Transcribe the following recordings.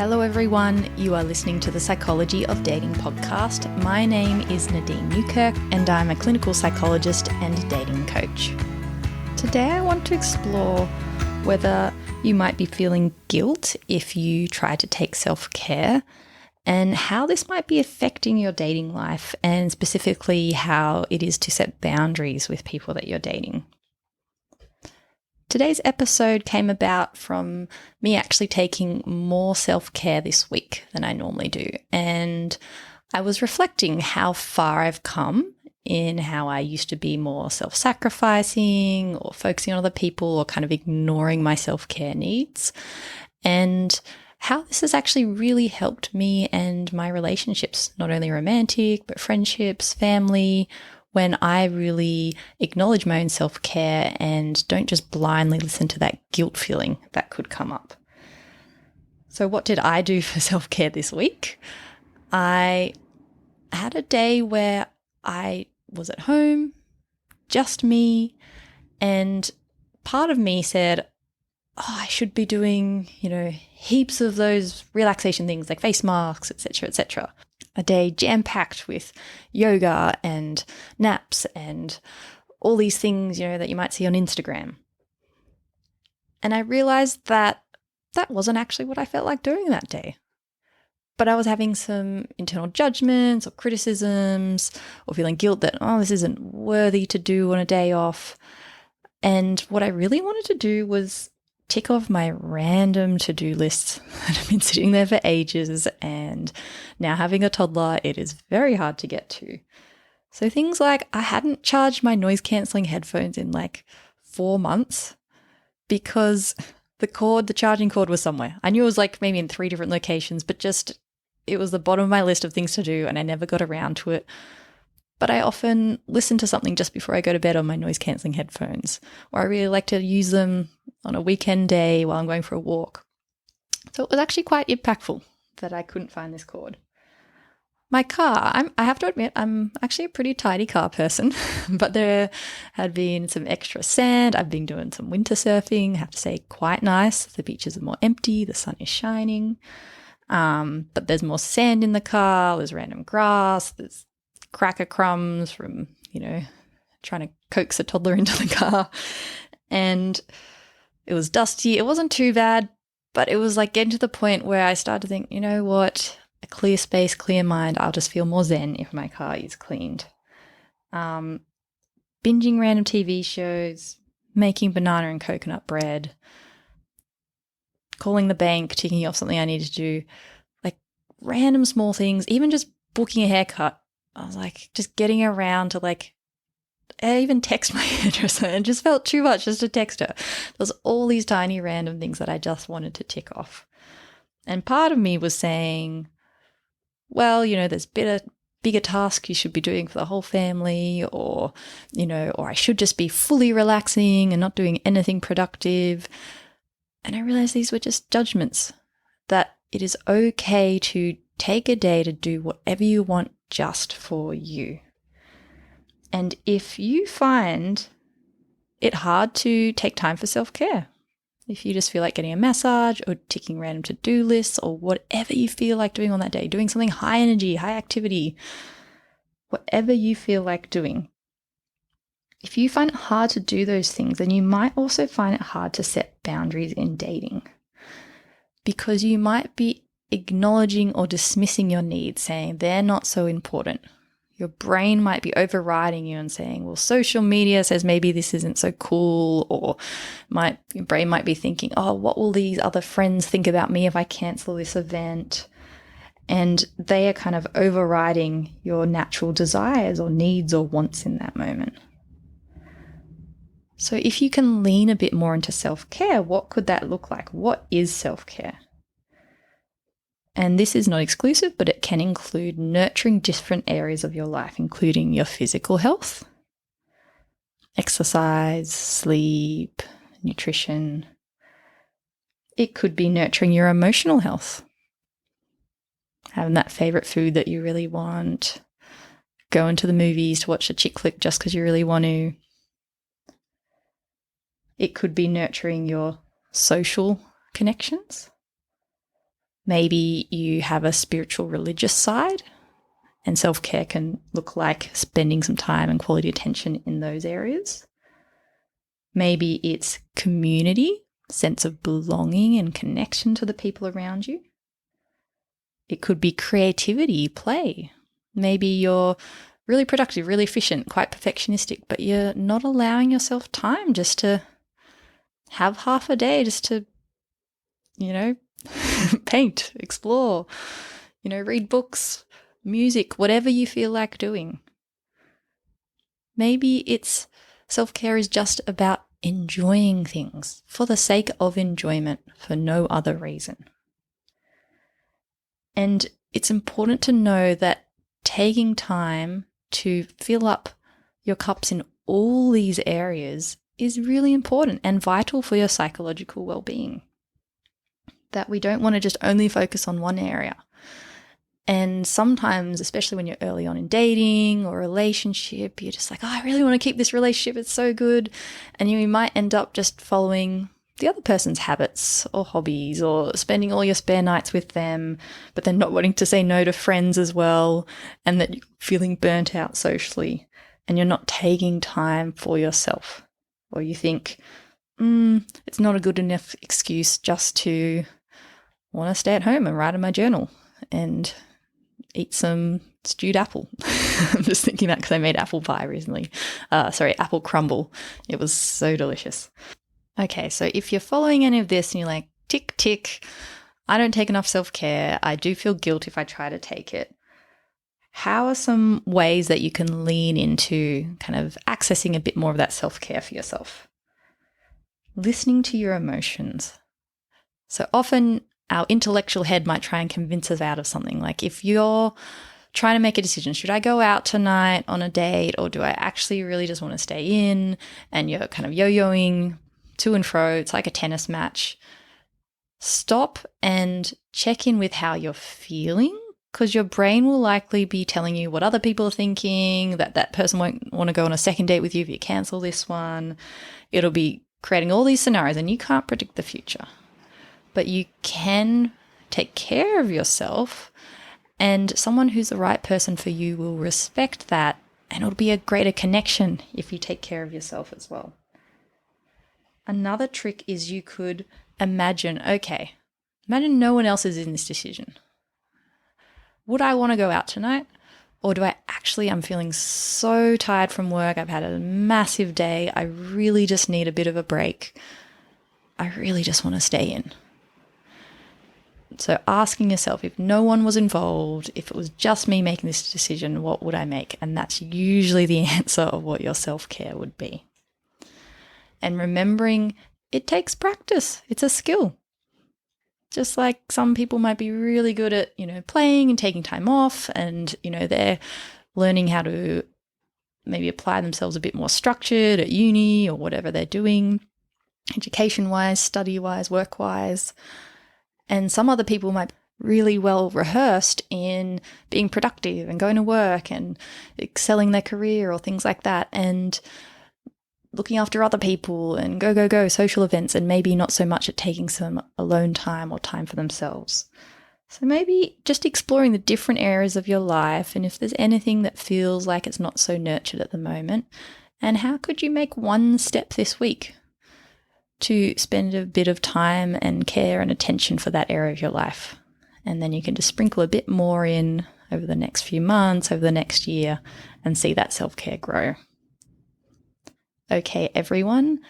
Hello everyone, you are listening to the Psychology of Dating podcast. My name is Nadine Newkirk and I'm a clinical psychologist and dating coach. Today I want to explore whether you might be feeling guilt if you try to take self-care and how this might be affecting your dating life and specifically how it is to set boundaries with people that you're dating. Today's episode came about from me actually taking more self-care this week than I normally do. And I was reflecting how far I've come in how I used to be more self-sacrificing or focusing on other people or kind of ignoring my self-care needs, and how this has actually really helped me and my relationships, not only romantic, but friendships, family, when I really acknowledge my own self-care and don't just blindly listen to that guilt feeling that could come up. So what did I do for self-care this week? I had a day where I was at home, just me, and part of me said, I should be doing, heaps of those relaxation things like face masks, etc., etc. A day jam-packed with yoga and naps and all these things, that you might see on Instagram. And I realized that wasn't actually what I felt like doing that day. But I was having some internal judgments or criticisms or feeling guilt that, this isn't worthy to do on a day off. And what I really wanted to do was tick off my random to-do lists that have been sitting there for ages, and now having a toddler, it is very hard to get to. So things like I hadn't charged my noise-cancelling headphones in 4 months because the charging cord was somewhere. I knew it was maybe in 3 different locations, but it was the bottom of my list of things to do and I never got around to it. But I often listen to something just before I go to bed on my noise-cancelling headphones, or I really like to use them on a weekend day while I'm going for a walk. So it was actually quite impactful that I couldn't find this cord. My car, I have to admit, I'm actually a pretty tidy car person, but there had been some extra sand. I've been doing some winter surfing, I have to say quite nice. The beaches are more empty, the sun is shining, but there's more sand in the car, there's random grass, there's cracker crumbs from, trying to coax a toddler into the car. And it was dusty. It wasn't too bad, but it was getting to the point where I started to think, you know what, a clear space, clear mind, I'll just feel more zen if my car is cleaned. Binging random TV shows, making banana and coconut bread, calling the bank, ticking off something I needed to do, random small things, even just booking a haircut. I was just getting around to I even text my hairdresser, and it just felt too much just to text her. There was all these tiny random things that I just wanted to tick off. And part of me was saying, well, there's bigger tasks you should be doing for the whole family, or I should just be fully relaxing and not doing anything productive. And I realized these were just judgments, that it is okay to take a day to do whatever you want just for you. And if you find it hard to take time for self-care, if you just feel like getting a massage or ticking random to-do lists or whatever you feel like doing on that day, doing something high energy, high activity, whatever you feel like doing, if you find it hard to do those things, then you might also find it hard to set boundaries in dating, because you might be acknowledging or dismissing your needs, saying they're not so important. Your brain might be overriding you and saying, well, social media says maybe this isn't so cool, or your brain might be thinking, what will these other friends think about me if I cancel this event? And they are kind of overriding your natural desires or needs or wants in that moment. So if you can lean a bit more into self-care, what could that look like? What is self-care? And this is not exclusive, but it can include nurturing different areas of your life, including your physical health, exercise, sleep, nutrition. It could be nurturing your emotional health, having that favorite food that you really want, going to the movies to watch a chick flick just because you really want to. It could be nurturing your social connections, Maybe you have a spiritual religious side, and self-care can look like spending some time and quality attention in those areas. Maybe it's community, sense of belonging and connection to the people around you. It could be creativity, play. Maybe you're really productive, really efficient, quite perfectionistic, but you're not allowing yourself time just to have half a day just to, paint, explore, read books, music, whatever you feel like doing. Maybe it's self-care is just about enjoying things for the sake of enjoyment, for no other reason. And it's important to know that taking time to fill up your cups in all these areas is really important and vital for your psychological well-being. That we don't want to just only focus on one area. And sometimes, especially when you're early on in dating or a relationship, you're just like, I really want to keep this relationship. It's so good. And you might end up just following the other person's habits or hobbies or spending all your spare nights with them, but then not wanting to say no to friends as well, and that you're feeling burnt out socially and you're not taking time for yourself. Or you think, it's not a good enough excuse just to want to stay at home and write in my journal and eat some stewed apple. I'm just thinking that because I made apple pie recently. Apple crumble. It was so delicious. Okay, so if you're following any of this and you're like, tick, tick, I don't take enough self-care, I do feel guilt if I try to take it, how are some ways that you can lean into kind of accessing a bit more of that self-care for yourself? Listening to your emotions. So often our intellectual head might try and convince us out of something. Like if you're trying to make a decision, should I go out tonight on a date or do I actually really just want to stay in? And you're kind of yo-yoing to and fro. It's like a tennis match. Stop and check in with how you're feeling, because your brain will likely be telling you what other people are thinking, that person won't want to go on a second date with you if you cancel this one. It'll be creating all these scenarios, and you can't predict the future. But you can take care of yourself, and someone who's the right person for you will respect that, and it'll be a greater connection if you take care of yourself as well. Another trick is you could imagine no one else is in this decision. Would I want to go out tonight? Or do I'm feeling so tired from work, I've had a massive day, I really just need a bit of a break. I really just want to stay in. So asking yourself, if no one was involved, if it was just me making this decision, what would I make? And that's usually the answer of what your self-care would be. And remembering it takes practice. It's a skill. Just like some people might be really good at, playing and taking time off and, they're learning how to maybe apply themselves a bit more structured at uni or whatever they're doing, education-wise, study-wise, work-wise. And some other people might be really well rehearsed in being productive and going to work and excelling their career or things like that, and looking after other people and go, social events, and maybe not so much at taking some alone time or time for themselves. So maybe just exploring the different areas of your life, and if there's anything that feels like it's not so nurtured at the moment, and how could you make one step this week to spend a bit of time and care and attention for that area of your life. And then you can just sprinkle a bit more in over the next few months, over the next year, and see that self-care grow. Okay, everyone,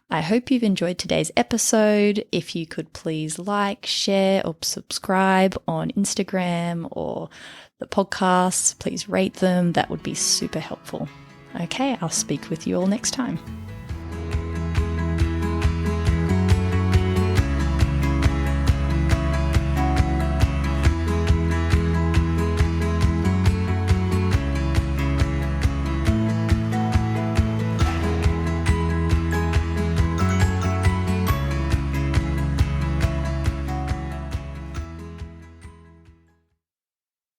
I hope you've enjoyed today's episode. If you could please like, share, or subscribe on Instagram or the podcasts, please rate them. That would be super helpful. Okay, I'll speak with you all next time.